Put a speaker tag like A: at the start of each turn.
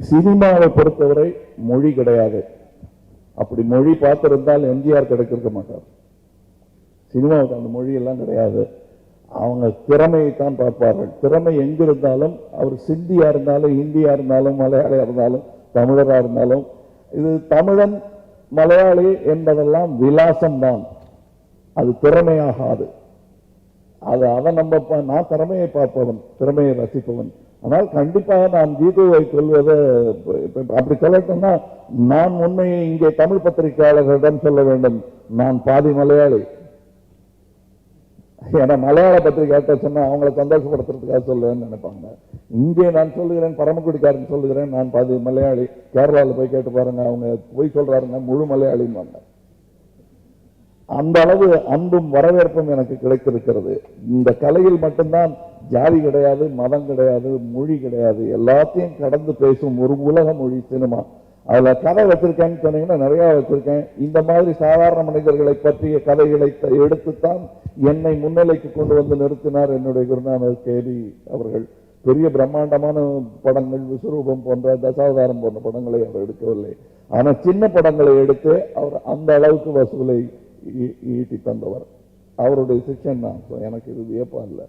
A: சினிமாவை பொறுத்தவரை மொழி கிடையாது. அப்படி மொழி பார்த்திருந்தால் எம்ஜிஆர் கிடைத்திருக்க மாட்டார். சினிமாவுக்கு அந்த மொழி எல்லாம் கிடையாது. அவங்க திறமையை தான் பார்ப்பார்கள். திறமை எங்கிருந்தாலும் அவர் சிந்தியா இருந்தாலும், இந்தியா இருந்தாலும், மலையாளியா இருந்தாலும், தமிழரா இருந்தாலும், இது தமிழன் மலையாளி என்பதெல்லாம் விலாசம் தான், அது திறமையாகாது. அதை நம்ம நான் திறமையை பார்ப்பவன், திறமையை ரசிப்பவன். ஆனால் கண்டிப்பாக நான் கீதுவை சொல்வது அப்படி சொல்லட்டோம்னா, நான் உண்மையை இங்கே தமிழ் பத்திரிகையாளர்களிடம் சொல்ல வேண்டும். நான் பாதி மலையாளி. ஏன்னா மலையாள பத்திரிகை சொன்னா அவங்களை சந்தோஷப்படுத்துறதுக்காக சொல்லுவேன்னு நினைப்பாங்க. இங்கே நான் சொல்லுகிறேன், பரமக்குடிக்காரன் சொல்லுகிறேன், நான் பாதி மலையாளி. கேரளாவில் போய் கேட்டு பாருங்க, அவங்க போய் சொல்றாருங்க முழு மலையாளின்னு. அந்த அளவு அன்பும் வரவேற்பும் எனக்கு கிடைத்திருக்கிறது. இந்த கலையில் மட்டும்தான் ஜாதி கிடையாது, மதம் கிடையாது, மொழி கிடையாது, எல்லாத்தையும் கடந்து பேசும் ஒரு உலக மொழி சினிமா. அதுல கதை வச்சிருக்கேன்னு சொன்னீங்கன்னா நிறைய வச்சிருக்கேன். இந்த மாதிரி சாதாரண மனிதர்களை பற்றிய கதைகளை எடுத்துத்தான் என்னை முன்னிலைக்கு கொண்டு வந்து நிறுத்தினார் என்னுடைய குருநாதர் கேபி அவர்கள். பெரிய பிரம்மாண்டமான படங்கள், விஸ்வரூபம் போன்ற, தசாவதாரம் போன்ற படங்களை அவர் எடுக்கவில்லை. ஆனால் சின்ன படங்களை எடுத்து அவர் அந்த அளவுக்கு வசூலை ஈட்டி தந்தவர். அவருடைய சிக்ஷன் தான். எனக்கு இது வியப்பா இல்லை.